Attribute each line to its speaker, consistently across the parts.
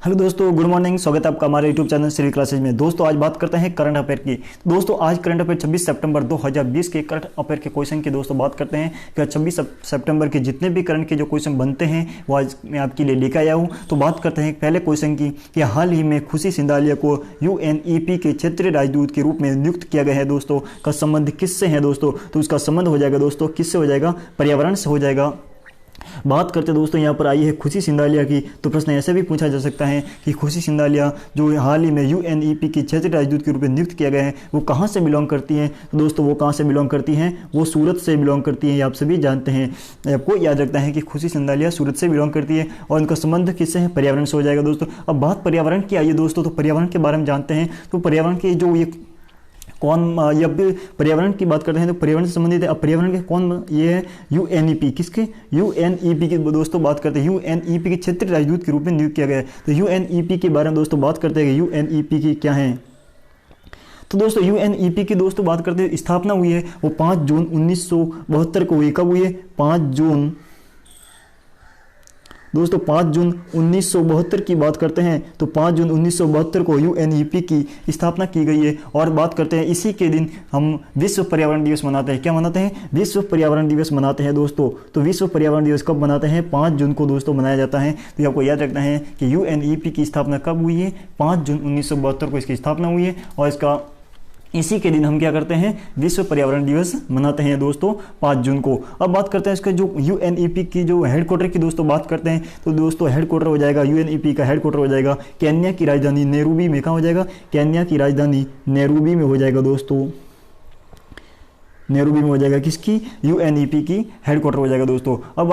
Speaker 1: Hello दोस्तों, good morning. स्वागत है आपका हमारे यूट्यूब चैनल श्री क्लासेज में। दोस्तों आज बात करते हैं करंट अफेयर की। दोस्तों आज करंट अफेयर 26 सितंबर 2020 के करंट अफेयर के क्वेश्चन की दोस्तों बात करते हैं कि 26 सितंबर के जितने भी करंट के जो क्वेश्चन बनते हैं वो आज मैं आपके लिए लेकर आया हूँ। तो बात करते हैं पहले क्वेश्चन की कि हाल ही में खुशी सिंधालिया को UNEP के क्षेत्रीय राजदूत के रूप में नियुक्त किया गया है। दोस्तों का संबंध किससे है दोस्तों? तो उसका संबंध हो जाएगा दोस्तों, किससे हो जाएगा? पर्यावरण से हो जाएगा। बात करते दोस्तों यहाँ पर आई है खुशी सिंधालिया की। तो प्रश्न ऐसे भी पूछा जा सकता है कि खुशी सिंधालिया जो हाल ही में UNEP की क्षेत्रीय राजदूत के रूप में नियुक्त किया गया है वो कहाँ से बिलोंग करती हैं? तो दोस्तों वो कहाँ से बिलोंग करती हैं? वो सूरत से बिलोंग करती हैं। ये आप सभी जानते हैं, आपको याद रखना है कि खुशी सिंधालिया सूरत से बिलोंग करती है और उनका संबंध किससे है? पर्यावरण से हो जाएगा दोस्तों। अब बात पर्यावरण की आइए दोस्तों, तो पर्यावरण के बारे में जानते हैं। तो पर्यावरण के जो ये पर्यावरण की बात करते हैं तो पर्यावरण से संबंधित है। अब पर्यावरण के कौन ये है? UNEP। किसके? UNEP की दोस्तों बात करते हैं। UNEP के क्षेत्रीय राजदूत के रूप में नियुक्त किया गया है। तो UNEP के बारे में दोस्तों बात करते हैं कि UNEP की क्या है। तो दोस्तों UNEP की दोस्तों बात करते हैं, स्थापना हुई है वो 5 जून 1972 को हुई। कब हुई है? 5 जून दोस्तों 5 जून 1972 की बात करते हैं। तो 5 जून 1972 को UNEP की स्थापना की गई है। और बात करते हैं इसी के दिन हम विश्व पर्यावरण दिवस मनाते हैं। क्या मनाते हैं? विश्व पर्यावरण दिवस मनाते हैं दोस्तों। तो विश्व पर्यावरण दिवस कब मनाते हैं? 5 जून को दोस्तों मनाया जाता है। तो आपको याद रखना है कि UNEP की स्थापना कब हुई है? 5 जून 1972 को इसकी स्थापना हुई है और इसका इसी के दिन हम क्या करते हैं? विश्व पर्यावरण दिवस मनाते हैं दोस्तों 5 जून को। अब बात करते हैं इसके जो UNEP की जो हेडक्वार्टर की दोस्तों बात करते हैं। तो दोस्तों हेडक्वार्टर हो जाएगा, UNEP का हेडक्वार्टर हो जाएगा केन्या की राजधानी नैरोबी में। कहाँ हो जाएगा? केन्या की राजधानी नैरोबी में हो जाएगा दोस्तों। नैरोबी में हो जाएगा किसकी? UNEP की हेडक्वार्टर हो जाएगा दोस्तों। अब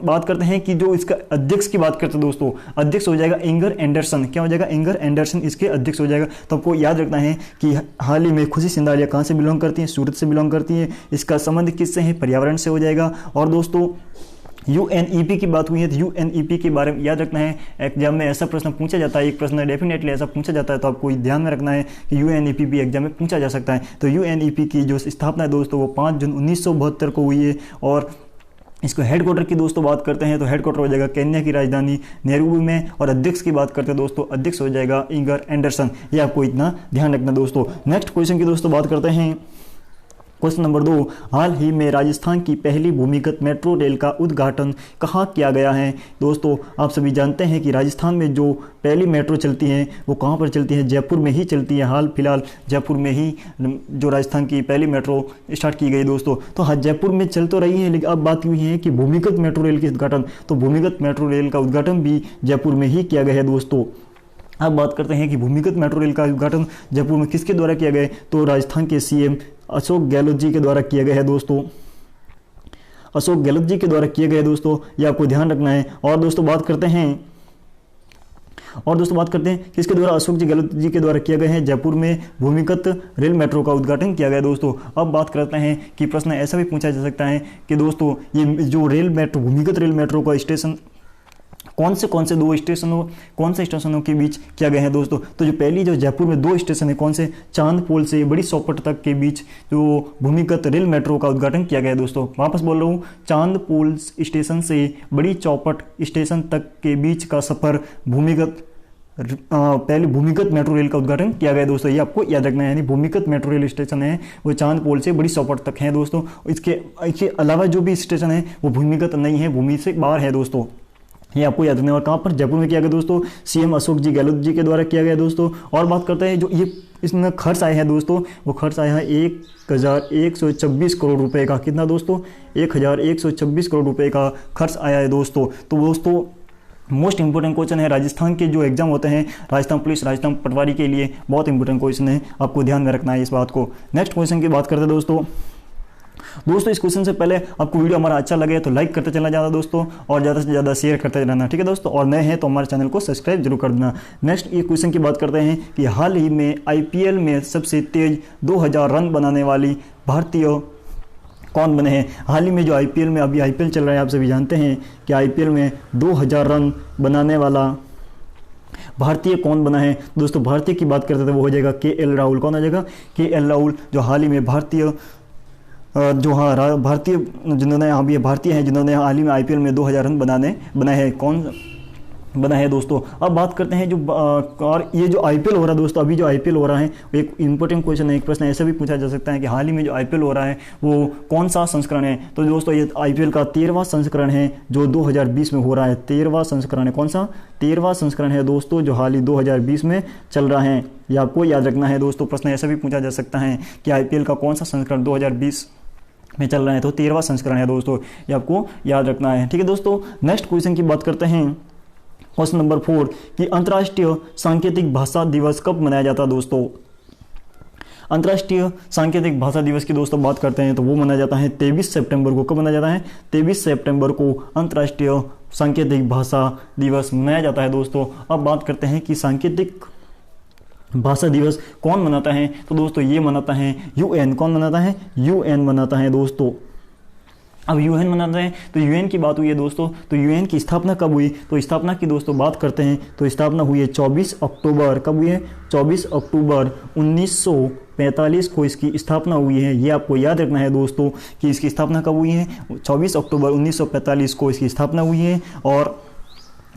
Speaker 1: बात करते हैं कि जो इसका अध्यक्ष की बात करते हैं दोस्तों, अध्यक्ष हो जाएगा इंगर एंडरसन। क्या हो जाएगा? इंगर एंडरसन इसके अध्यक्ष हो जाएगा। तो आपको याद रखना है कि हाल ही में खुशी सिंधालिया कहाँ से बिलोंग करती हैं? सूरत से बिलोंग करती हैं। इसका संबंध किससे है? पर्यावरण से हो जाएगा। और दोस्तों UNEP की बात हुई है तो UNEP के बारे में याद रखना है। एग्जाम में ऐसा प्रश्न पूछा जाता है, एक प्रश्न डेफिनेटली ऐसा पूछा जाता है, तो आपको ध्यान में रखना है कि UNEP भी एग्जाम में पूछा जा सकता है। तो UNEP की जो स्थापना है दोस्तों वो 5 जून 1972 को हुई है। और इसको हेडक्वार्टर की दोस्तों बात करते हैं तो हेडक्वार्टर हो जाएगा केन्या की राजधानी नैरोबी में। और अध्यक्ष की बात करते हैं दोस्तों, अध्यक्ष हो जाएगा इंगर एंडरसन। ये आपको इतना ध्यान रखना दोस्तों। नेक्स्ट क्वेश्चन की दोस्तों बात करते हैं। क्वेश्चन नंबर 2, हाल ही में राजस्थान की पहली भूमिगत मेट्रो रेल का उद्घाटन कहाँ किया गया है? दोस्तों आप सभी जानते हैं कि राजस्थान में जो पहली मेट्रो चलती है वो कहाँ पर चलती है? जयपुर में ही चलती है। हाल फिलहाल जयपुर में ही जो राजस्थान की पहली मेट्रो स्टार्ट की गई दोस्तों। तो हाँ, जयपुर में चल तो रही है, लेकिन अब बात हुई है कि भूमिगत मेट्रो रेल के उद्घाटन, तो भूमिगत मेट्रो रेल का उद्घाटन भी जयपुर में ही किया गया है दोस्तों। अब बात करते हैं कि भूमिगत मेट्रो रेल का उद्घाटन जयपुर में किसके द्वारा किया गया? तो राजस्थान के CM अशोक गहलोत जी के द्वारा किया गया है दोस्तों। अशोक गहलोत जी के द्वारा किया गया है दोस्तों, ये आपको ध्यान रखना है। और दोस्तों बात करते हैं किसके द्वारा? अशोक जी गहलोत जी के द्वारा किया गया है। जयपुर में भूमिगत रेल मेट्रो का उद्घाटन किया गया दोस्तों। अब बात करते हैं कि प्रश्न ऐसा भी पूछा जा सकता है कि दोस्तों ये जो भूमिगत रेल मेट्रो का स्टेशन कौन से कौन से स्टेशनों के बीच किया गया है दोस्तों? तो जो पहली जो जयपुर में 2 स्टेशन है, कौन से? चांदपोल से बड़ी चौपट तक के बीच जो भूमिगत रेल मेट्रो का उद्घाटन किया गया है दोस्तों। वापस बोल रहा हूँ, चांदपोल स्टेशन से बड़ी चौपट स्टेशन तक के बीच का सफर पहले भूमिगत मेट्रो रेल का उद्घाटन किया गया दोस्तों। ये आपको याद रखना है। यानी भूमिगत मेट्रो रेल स्टेशन है वो चांदपोल से बड़ी चौपट तक है दोस्तों। इसके अलावा जो भी स्टेशन है वो भूमिगत नहीं है, भूमि से बाहर है दोस्तों। ये आपको याद रखना है। और कहाँ पर? जयपुर में किया गया दोस्तों, CM अशोक जी गहलोत जी के द्वारा किया गया दोस्तों। और बात करते हैं जो ये इसमें खर्च आया है दोस्तों, वो खर्च आया है 1124 करोड़ रुपए का। कितना दोस्तों? 1124 करोड़ रुपए का खर्च आया है दोस्तों। तो दोस्तों मोस्ट इंपोर्टेंट क्वेश्चन है, राजस्थान के जो एग्जाम होते हैं राजस्थान पुलिस, राजस्थान पटवारी के लिए बहुत इंपॉर्टेंट क्वेश्चन है, आपको ध्यान में रखना है इस बात को। नेक्स्ट क्वेश्चन की बात करते हैं दोस्तों। इस क्वेश्चन से पहले आपको वीडियो हमारा अच्छा लगे तो लाइक करते चलना ज़्यादा दोस्तों, और ज़्यादा से ज़्यादा शेयर करते रहना, ठीक है दोस्तों। और नए हैं तो हमारे चैनल को सब्सक्राइब जरूर कर देना। नेक्स्ट ये क्वेश्चन की बात करते हैं कि हाल ही में IPL में सबसे तेज 2000 रन बनाने वाली भारतीय कौन बने हैं? हाल ही में जो IPL में अभी IPL चल रहा है, आप सभी जानते हैं कि IPL में 2000 रन बनाने वाला भारतीय कौन बना है दोस्तों? भारतीय की बात करते थे वो हो जाएगा KL राहुल। कौन हो जाएगा? KL राहुल, जो हाल ही में भारतीय जिन्होंने हाल ही में IPL में 2000 रन बनाए हैं। कौन बना है दोस्तों। अब बात करते हैं और ये जो आईपीएल हो रहा है दोस्तों, अभी जो आईपीएल हो रहा है एक इंपॉर्टेंट क्वेश्चन है, एक प्रश्न ऐसा भी पूछा जा सकता है कि हाल ही में जो आईपीएल हो रहा है वो कौन सा संस्करण है। तो दोस्तों ये आईपीएल का 13वां संस्करण है जो 2020 में हो रहा है। 13वां संस्करण है, कौन सा 13वां संस्करण है दोस्तों, जो हाल ही 2020 में चल रहा है। ये आपको याद रखना है दोस्तों। प्रश्न ऐसा भी पूछा जा सकता है कि आईपीएल का कौन सा संस्करण 2020 में चल रहा है, तो 13वां संस्करण है दोस्तों, ये आपको याद रखना है। ठीक है दोस्तों, नेक्स्ट क्वेश्चन की बात करते हैं। क्वेश्चन नंबर 4 कि अंतर्राष्ट्रीय सांकेतिक भाषा दिवस कब मनाया जाता है दोस्तों। अंतर्राष्ट्रीय सांकेतिक भाषा दिवस की दोस्तों बात करते हैं तो वो मनाया जाता है 23 सितंबर को। कब मनाया जाता है? 23 सितंबर को अंतर्राष्ट्रीय सांकेतिक भाषा दिवस मनाया जाता है दोस्तों। अब बात करते हैं कि सांकेतिक भाषा दिवस कौन मनाता है, तो दोस्तों ये मनाता है यूएन। कौन मनाता है? यूएन मनाता है दोस्तों। अब यूएन मनाते हैं तो यूएन की बात हुई है दोस्तों, तो यूएन की स्थापना कब हुई, तो स्थापना की दोस्तों बात करते हैं तो स्थापना हुई है 24 अक्टूबर। कब हुई है? 24 अक्टूबर 1945 को इसकी स्थापना हुई है। ये आपको याद रखना है दोस्तों कि इसकी स्थापना कब हुई है, 24 अक्टूबर 1945 को इसकी स्थापना हुई है और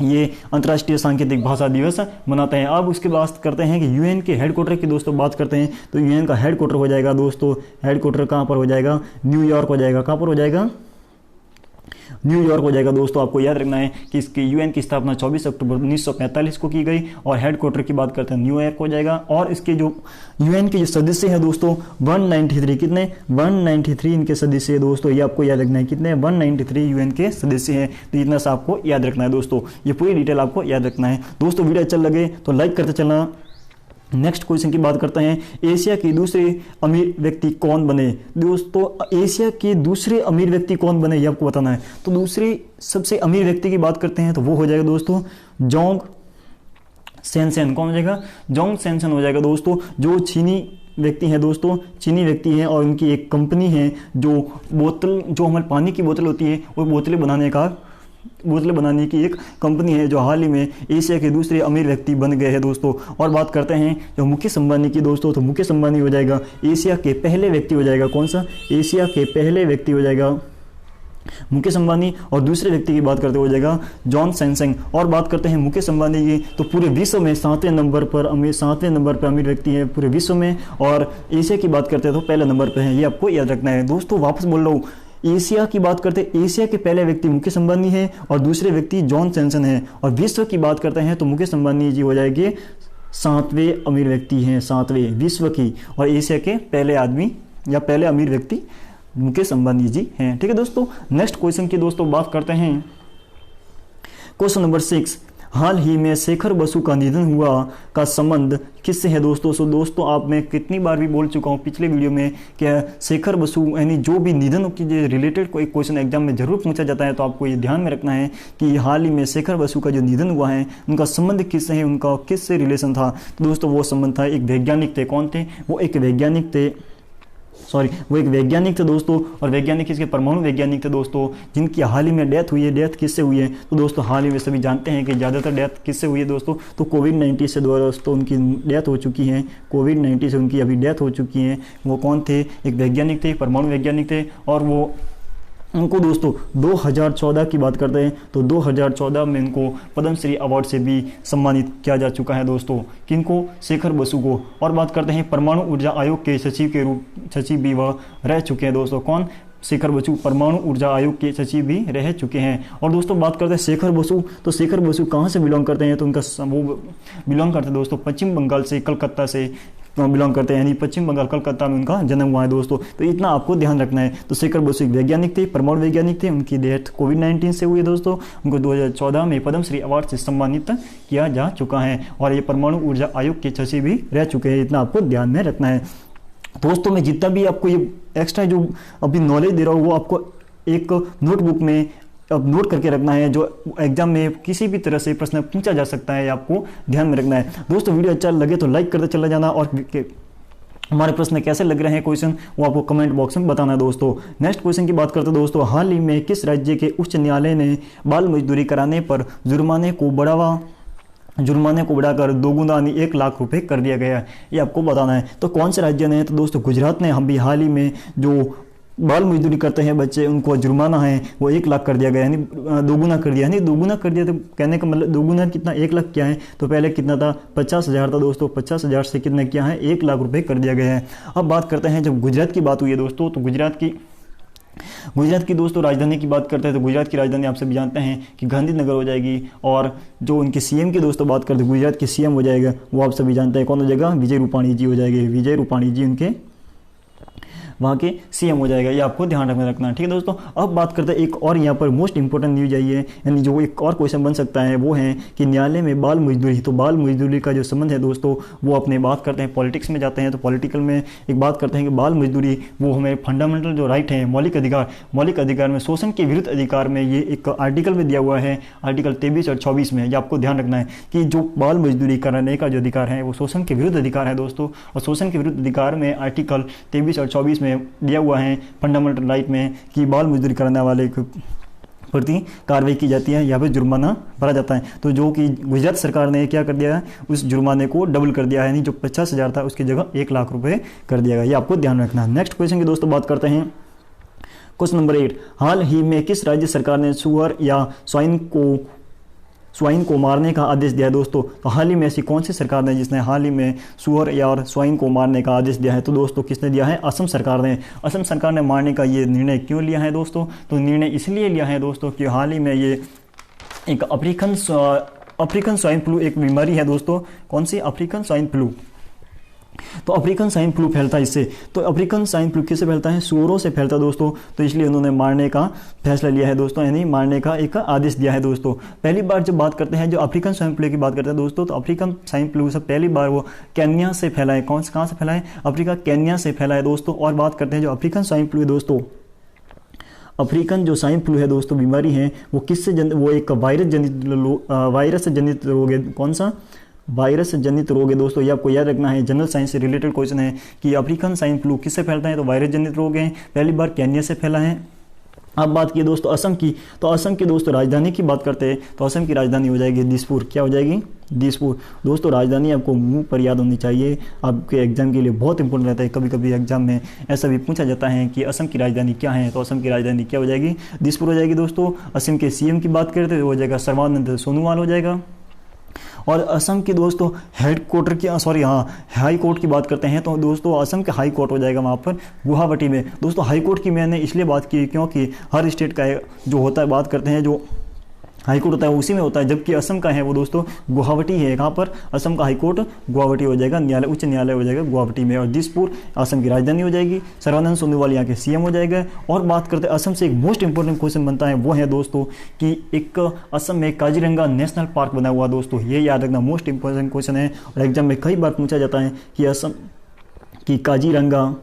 Speaker 1: ये अंतर्राष्ट्रीय सांकेतिक भाषा दिवस मनाते हैं। अब उसके बाद करते हैं कि यूएन के हेडक्वार्टर की दोस्तों बात करते हैं तो यूएन का हेडक्वार्टर हो जाएगा दोस्तों, हेडक्वार्टर कहाँ पर हो जाएगा? न्यूयॉर्क हो जाएगा। कहाँ पर हो जाएगा? न्यूयॉर्क हो जाएगा दोस्तों। आपको याद रखना है कि इसकी यूएन की स्थापना 24 अक्टूबर 1945 को की गई और हेडक्वार्टर की बात करते हैं न्यूयॉर्क हो जाएगा। और इसके जो यूएन के जो सदस्य हैं दोस्तों 193, कितने? 193 इनके सदस्य हैं दोस्तों। ये आपको याद रखना है, कितने? 193 यूएन के सदस्य हैं। तो इतना सा आपको याद रखना है दोस्तों, ये पूरी डिटेल आपको याद रखना है दोस्तों। वीडियो अच्छा लगे तो लाइक करते चलना। नेक्स्ट क्वेश्चन की बात करते हैं, एशिया के दूसरे अमीर व्यक्ति कौन बने दोस्तों। एशिया के दूसरे अमीर व्यक्ति कौन बने ये आपको बताना है। तो दूसरे सबसे अमीर व्यक्ति की बात करते हैं तो वो हो जाएगा दोस्तों जोंग सेनसेन। कौन हो जाएगा? जोंग सेनसेन हो जाएगा दोस्तों, जो चीनी व्यक्ति हैं दोस्तों, चीनी व्यक्ति हैं और उनकी एक कंपनी है जो हमारे पानी की बोतल होती है वो बोतलें बनाने की एक कंपनी है जो हाल ही में एशिया के दूसरे अमीर व्यक्ति बन गए हैं दोस्तों। और बात करते हैं जो मुकेश अंबानी की दोस्तों, तो मुकेश अंबानी हो जाएगा एशिया के पहले व्यक्ति हो जाएगा। कौन सा? एशिया के पहले व्यक्ति हो जाएगा मुकेश अंबानी। और दूसरे व्यक्ति की बात करते हो जाएगा जॉन सैमसंग। और बात करते हैं मुकेश अंबानी की तो पूरे विश्व में 7वें नंबर पर अमीर व्यक्ति है पूरे विश्व में, और एशिया की बात करते हैं तो पहले नंबर पर है। ये आपको याद रखना है दोस्तों। वापस बोल रहा हूँ, एशिया की बात करते हैं एशिया के पहले व्यक्ति मुकेश अंबानी है और दूसरे व्यक्ति जॉन सैमसन है। और विश्व की बात करते हैं तो मुकेश अंबानी जी हो जाएंगे 7वें अमीर व्यक्ति हैं, 7वें विश्व की, और एशिया के पहले आदमी या पहले अमीर व्यक्ति मुकेश अंबानी जी हैं। ठीक है दोस्तों, नेक्स्ट क्वेश्चन की दोस्तों बात करते हैं। क्वेश्चन नंबर 6, हाल ही में शेखर बसु का निधन हुआ का संबंध किससे है दोस्तों। सो दोस्तों आप मैं कितनी बार भी बोल चुका हूँ पिछले वीडियो में कि शेखर बसु यानी जो भी निधन के रिलेटेड कोई क्वेश्चन एग्जाम में जरूर पूछा जाता है, तो आपको ये ध्यान में रखना है कि हाल ही में शेखर बसु का जो निधन हुआ है उनका संबंध किससे है, उनका किससे रिलेशन था। तो दोस्तों वो संबंध था, एक वैज्ञानिक थे। कौन थे? वो एक वैज्ञानिक थे दोस्तों। और वैज्ञानिक किसके? परमाणु वैज्ञानिक थे दोस्तों, जिनकी हाल ही में डेथ हुई है। डेथ किससे हुई है? तो दोस्तों हाल ही में सभी जानते हैं कि ज़्यादातर डेथ किससे हुई है दोस्तों, तो कोविड-19 से दोस्तों उनकी डेथ हो चुकी है। कोविड-19 से उनकी अभी डेथ हो चुकी है। वो कौन थे? एक वैज्ञानिक थे, परमाणु वैज्ञानिक थे। और उनको दोस्तों 2014 की बात करते हैं तो 2014 में इनको पद्मश्री अवार्ड से भी सम्मानित किया जा चुका है दोस्तों। किनको? शेखर बसु को। और बात करते हैं परमाणु ऊर्जा आयोग के सचिव भी वह रह चुके हैं दोस्तों। कौन? शेखर बसु परमाणु ऊर्जा आयोग के सचिव भी रह चुके हैं। और दोस्तों बात करते हैं शेखर बसु, तो शेखर बसु कहाँ से बिलोंग करते हैं, तो उनका वो बिलोंग करते हैं दोस्तों पश्चिम बंगाल से, कलकत्ता से बिलोंग करते हैं, यानी पश्चिम बंगाल कलकत्ता में उनका जन्म हुआ है दोस्तों। तो इतना आपको ध्यान रखना है। तो शेखर बसु एक वैज्ञानिक थे, परमाणु वैज्ञानिक थे। उनकी डेथ कोविड-19 से हुई है दोस्तों। उनको 2014 में पद्मश्री अवार्ड से सम्मानित किया जा चुका है और ये परमाणु ऊर्जा आयोग के सचिव भी रह चुके हैं। इतना आपको ध्यान में रखना है दोस्तों। मैं जितना भी आपको ये एक्स्ट्रा जो अभी नॉलेज दे रहा हूँ वो आपको एक नोटबुक में अब नोट करके रखना है, जो एग्जाम में किसी भी तरह से प्रश्न पूछा जा सकता है, आपको ध्यान में रखना है दोस्तों। वीडियो अच्छा लगे तो लाइक करते चला जाना और हमारे प्रश्न कैसे लग रहे हैं क्वेश्चन वो आपको कमेंट बॉक्स में बताना है दोस्तों। नेक्स्ट क्वेश्चन की बात करते हैं दोस्तों, हाल ही में किस राज्य के उच्च न्यायालय ने बाल मजदूरी कराने पर जुर्माने को बढ़ाकर दोगुना यानी 1 लाख रुपए कर दिया गया है, ये आपको बताना है। तो कौन से राज्य ने? तो दोस्तों गुजरात ने हम भी हाल ही में जो बाल मजदूरी करते हैं बच्चे, उनको जुर्माना है वो 1 लाख कर दिया गया, यानी दोगुना कर दिया, यानी दोगुना कर दिया। तो कहने का मतलब दोगुना कितना, 1 लाख क्या है, तो पहले कितना था 50,000 था दोस्तों, 50,000 से कितना क्या है 1 लाख रुपए कर दिया गया है। अब बात करते हैं जब गुजरात की बात हुई है दोस्तों, तो गुजरात की दोस्तों राजधानी की बात करते हैं, तो गुजरात की राजधानी आप सभी जानते हैं कि गांधीनगर हो जाएगी। और जो उनके सीएम की दोस्तों बात करते हैं, गुजरात के सीएम हो जाएगा, वो आप सभी जानते हैं कौन हो जाएगा, विजय रूपाणी जी हो जाएंगे, विजय रूपाणी जी उनके वहाँ के सीएम हो जाएगा, ये आपको ध्यान रखना है, ठीक है दोस्तों। अब बात करते हैं एक और यहाँ पर मोस्ट इंपॉर्टेंट न्यूज आई है, यानी जो एक और क्वेश्चन बन सकता है वो है कि न्यायालय में बाल मजदूरी, तो बाल मजदूरी का जो संबंध है दोस्तों वो अपने बात करते हैं पॉलिटिक्स में जाते हैं, तो पॉलिटिकल में एक बात करते हैं कि बाल मजदूरी वो हमें फंडामेंटल जो राइट है, मौलिक अधिकार में शोषण के विरुद्ध अधिकार में ये एक आर्टिकल में दिया हुआ है, आर्टिकल 23 और 24 में। ये आपको ध्यान रखना है कि जो बाल मजदूरी करने का जो अधिकार है वो शोषण के विरुद्ध अधिकार है दोस्तों, और शोषण के विरुद्ध अधिकार में आर्टिकल 23 और 24 में दिया हुआ है फंडामेंटल राइट में कि बाल मजदूरी करने वाले प्रति कार्रवाई की जाती है, या फिर जुर्माना भरा जाता है। तो जो कि गुजरात सरकार ने क्या कर दिया है, उस जुर्माने को डबल कर दिया है, यानी जो 50,000 था उसकी जगह 1 लाख रुपए कर दिया गया, ये आपको ध्यान रखना है। नेक्स्ट क्वेश्चन की दोस्तों बात करते हैं, क्वेश्चन नंबर 8, हाल ही में किस राज्य सरकार ने सुअर या स्वाइन को मारने का आदेश दिया है दोस्तों। तो हाल ही में ऐसी कौन सी सरकार ने जिसने हाल ही में सुअर या और स्वाइन को मारने का आदेश दिया है, तो दोस्तों किसने दिया है, असम सरकार ने। असम सरकार ने मारने का ये निर्णय क्यों लिया है दोस्तों, तो निर्णय इसलिए लिया है दोस्तों कि हाल ही में ये एक अफ्रीकन स्वाइन फ्लू एक बीमारी है दोस्तों, कौन सी, अफ्रीकन स्वाइन फ्लू। तो अफ्रीकन स्वाइन फ्लू फैलता है इससे, तो अफ्रीकन स्वाइन फ्लू किससे फैलता है, सूअरों से फैलता है दोस्तों, तो इसलिए उन्होंने मारने का फैसला लिया है दोस्तों, यानी मारने का एक आदेश दिया है दोस्तों। पहली बार जब बात करते हैं जो अफ्रीकन स्वाइन फ्लू की बात करते हैं दोस्तों, तो अफ्रीकन स्वाइन फ्लू से पहली बार वो केन्या से फैला है, कहाँ से फैला है, अफ्रीका केन्या से फैला है दोस्तों। और बात करते हैं जो अफ्रीकन स्वाइन फ्लू है दोस्तों, अफ्रीकन जो स्वाइन फ्लू है दोस्तों बीमारी है वो किससे वो एक वायरस से जनित रोग है, कौन सा, वायरस से जनित रोग है दोस्तों, ये आपको याद रखना है, जनरल साइंस से रिलेटेड क्वेश्चन है कि अफ्रीकन स्वाइन फ्लू किससे फैलता है, तो वायरस जनित रोग है, पहली बार केन्या से फैला है। अब बात की दोस्तों असम की, तो असम की दोस्तों राजधानी की बात करते हैं, तो असम की राजधानी हो जाएगी दिसपुर, क्या हो जाएगी, दिसपुर। दोस्तों राजधानी आपको मुंह पर याद होनी चाहिए, आपके एग्जाम के लिए बहुत इंपॉर्टेंट रहता है, कभी कभी एग्जाम में ऐसा भी पूछा जाता है कि असम की राजधानी क्या है, तो असम की राजधानी क्या हो जाएगी, दिसपुर हो जाएगी दोस्तों। असम के सीएम की बात करते हैं तो हो जाएगा सर्बानंद सोनोवाल हो जाएगा। और असम के दोस्तों हेडक्वार्टर की हाई कोर्ट की बात करते हैं, तो दोस्तों असम के हाई कोर्ट हो जाएगा वहाँ पर गुवाहाटी में। दोस्तों हाई कोर्ट की मैंने इसलिए बात की क्योंकि हर स्टेट का जो होता है, बात करते हैं जो हाई कोर्ट होता है उसी में होता है, जबकि असम का है वो दोस्तों गुवाहाटी है, कहाँ पर, असम का हाई कोर्ट गुवाहाटी हो जाएगा, न्यायालय उच्च न्यायालय हो जाएगा गुवाहाटी में। और दिसपुर असम की राजधानी हो जाएगी, सर्बानंद सोनोवाल यहाँ के सीएम हो जाएगा। और बात करते हैं असम से एक मोस्ट इंपॉर्टेंट क्वेश्चन बनता है, वो है दोस्तों कि एक असम में काजीरंगा नेशनल पार्क बना हुआ दोस्तों, ये याद रखना मोस्ट इंपॉर्टेंट क्वेश्चन है, और एग्जाम में कई बार पूछा जाता है कि असम की काजीरंगा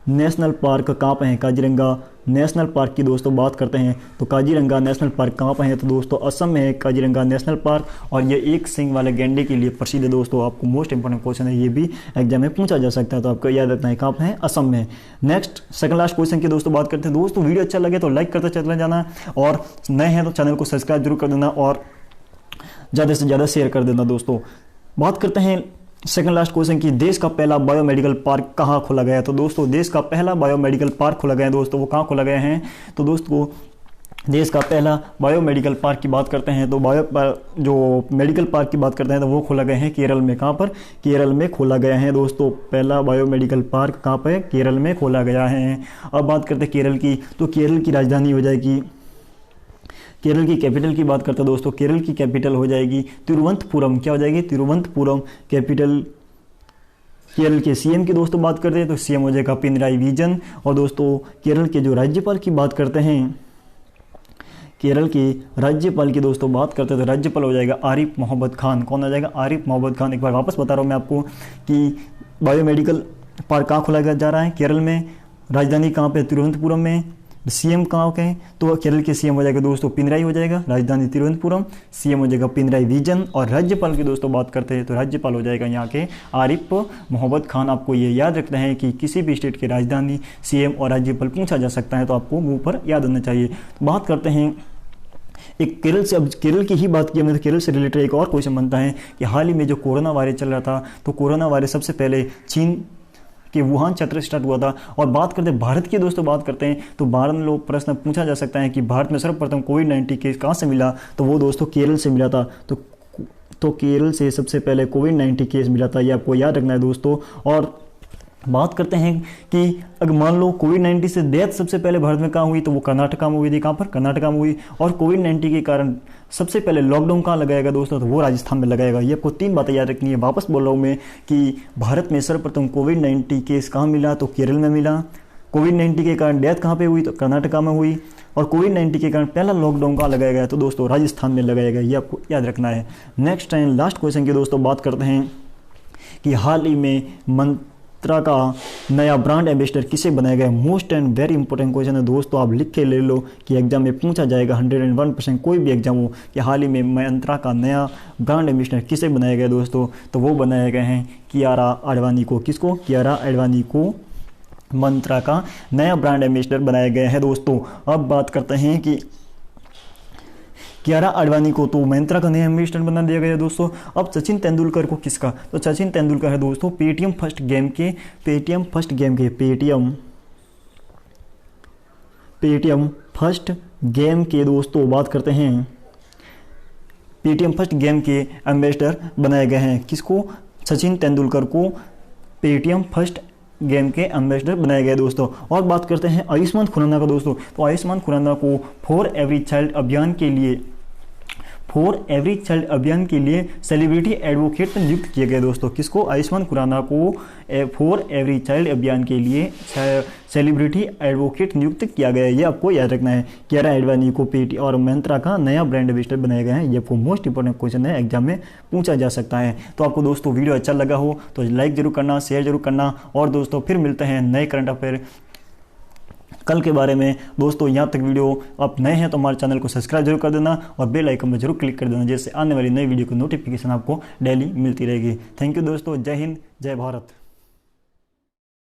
Speaker 1: नेशनल पार्क कहाँ पर है, काजीरंगा नेशनल पार्क की दोस्तों बात करते हैं, तो काजीरंगा नेशनल पार्क कहाँ पर है, तो दोस्तों असम में है काजीरंगा नेशनल पार्क, और ये एक सींग वाले गैंडे के लिए प्रसिद्ध है दोस्तों। आपको मोस्ट इंपॉर्टेंट क्वेश्चन है, ये भी एग्जाम में पूछा जा सकता है, तो आपको याद रखना है कहाँ पर है, असम में। नेक्स्ट सेकंड लास्ट क्वेश्चन की दोस्तों बात करते हैं। दोस्तों वीडियो अच्छा लगे तो लाइक करते चले जाना, और नए हैं तो चैनल को सब्सक्राइब जरूर कर देना, और ज़्यादा से ज़्यादा शेयर कर देना दोस्तों। बात करते हैं सेकंड लास्ट क्वेश्चन की, देश का पहला बायोमेडिकल पार्क कहाँ खोला गया है, तो दोस्तों देश का पहला बायोमेडिकल पार्क खोला गया है दोस्तों, वो कहाँ खोला गया है, तो दोस्तों देश का पहला बायोमेडिकल पार्क की बात करते हैं, तो जो मेडिकल पार्क की बात करते हैं तो वो खोला गया है केरल में, कहाँ पर, केरल में खोला गया है दोस्तों। पहला बायोमेडिकल पार्क कहाँ पर, केरल में खोला गया है। अब बात करते हैं केरल की, तो केरल की राजधानी हो जाएगी, केरल की कैपिटल की बात करते हैं दोस्तों, केरल की कैपिटल हो जाएगी तिरुवनंतपुरम, क्या हो जाएगी, तिरुवनंतपुरम कैपिटल। केरल के सीएम की दोस्तों बात करते हैं तो सीएम हो जाएगा पिनराई विजयन। और दोस्तों केरल के जो राज्यपाल की बात करते हैं, केरल के राज्यपाल की दोस्तों बात करते हैं तो राज्यपाल हो जाएगा आरिफ मोहम्मद खान, कौन हो जाएगा, आरिफ मोहम्मद खान। एक बार वापस बता रहा हूँ मैं आपको कि बायोमेडिकल पार्क कहाँ खोला जा रहा है, केरल में, राजधानी कहाँ पे, तिरुवनंतपुरम में, सीएम कहाँ के हैं, तो केरल के सीएम हो जाएगा दोस्तों पिनराई हो जाएगा, राजधानी तिरुवनंतपुरम, सीएम हो जाएगा पिनराई विजयन। और राज्यपाल की दोस्तों बात करते हैं तो राज्यपाल हो जाएगा यहाँ के आरिफ मोहम्मद खान। आपको ये याद रखना है कि किसी भी स्टेट की राजधानी, सीएम और राज्यपाल पूछा जा सकता है, तो आपको मुंह पर याद होना चाहिए। तो बात करते हैं एक केरल से, अब केरल की ही बात की हमने, तो केरल से रिलेटेड एक और क्वेश्चन बनता है कि हाल ही में जो कोरोना वायरस चल रहा था, तो कोरोना वायरस सबसे पहले कि वुहान क्षेत्र से स्टार्ट हुआ था। और बात करते हैं भारत की दोस्तों, बात करते हैं तो भारत में लोग प्रश्न पूछा जा सकता है कि भारत में सर्वप्रथम कोविड-19 केस कहाँ से मिला, तो वो दोस्तों केरल से मिला था। तो केरल से सबसे पहले कोविड-19 केस मिला था, ये आपको याद रखना है दोस्तों। और बात करते हैं कि अगर मान लो कोविड-19 से डेथ सबसे पहले भारत में कहाँ हुई, तो वो कर्नाटका में हुई थी। कहाँ पर? कर्नाटका में हुई। और कोविड-19 के कारण सबसे पहले लॉकडाउन कहाँ लगाएगा दोस्तों, तो वो राजस्थान में लगाएगा। ये आपको 3 बातें याद रखनी है। वापस बोल रहा हूँ मैं कि भारत में सर्वप्रथम कोविड-19 केस कहाँ मिला, तो केरल में मिला। कोविड-19 के कारण डेथ कहाँ पे हुई, तो कर्नाटका में हुई। और कोविड-19 के कारण पहला लॉकडाउन कहाँ लगाया गया, तो दोस्तों राजस्थान में लगाया गया। ये आपको याद रखना है। नेक्स्ट एंड लास्ट क्वेश्चन की दोस्तों बात करते हैं कि हाल ही में मंत्रा का नया ब्रांड एम्बेसडर किसे बनाया गया। Most and very important question है दोस्तों, आप लिख के ले लो कि एग्जाम में पूछा जाएगा 101%, कोई भी एग्जाम हो, कि हाल ही में मंत्रा का नया ब्रांड एम्बेसडर किसे बनाया गया दोस्तों, तो वो बनाए गए हैं कियारा आडवाणी को। किसको? कियारा आडवाणी को मंत्रा का नया ब्रांड एम्बेसडर बनाया गया है दोस्तों। अब बात करते हैं कि कियारा आडवाणी को तो मंत्रा का नया एम्बेसडर बना दिया गया दोस्तों। अब सचिन तेंदुलकर को किसका, तो सचिन तेंदुलकर है दोस्तों पेटीएम फर्स्ट गेम के पेटीएम फर्स्ट गेम के दोस्तों बात करते हैं, पेटीएम फर्स्ट गेम के एम्बेसडर बनाए गए हैं। किसको? सचिन तेंदुलकर को पेटीएम फर्स्ट गेम के एम्बेसडर बनाए गए दोस्तों। और बात करते हैं आयुष्मान खुराना का दोस्तों, तो आयुष्मान खुराना को फॉर एवरी चाइल्ड अभियान के लिए सेलिब्रिटी एडवोकेट नियुक्त किया गया दोस्तों। किसको? आयुष्मान खुराना को फॉर एवरी चाइल्ड अभियान के लिए सेलिब्रिटी एडवोकेट नियुक्त किया गया है। ये आपको याद रखना है। कियारा आडवाणी को पेटी और मंत्रा का नया ब्रांड एम्बेसडर बनाया गया है। ये आपको मोस्ट इंपॉर्टेंट क्वेश्चन है, एग्जाम में पूछा जा सकता है। तो आपको दोस्तों वीडियो अच्छा लगा हो तो लाइक जरूर करना, शेयर जरूर करना। और दोस्तों फिर मिलते हैं नए करंट अफेयर कल के बारे में दोस्तों। यहाँ तक वीडियो आप नए हैं तो हमारे चैनल को सब्सक्राइब जरूर कर देना और बेल आइकन पर जरूर क्लिक कर देना, जिससे आने वाली नई वीडियो की नोटिफिकेशन आपको डेली मिलती रहेगी। थैंक यू दोस्तों। जय हिंद, जय भारत।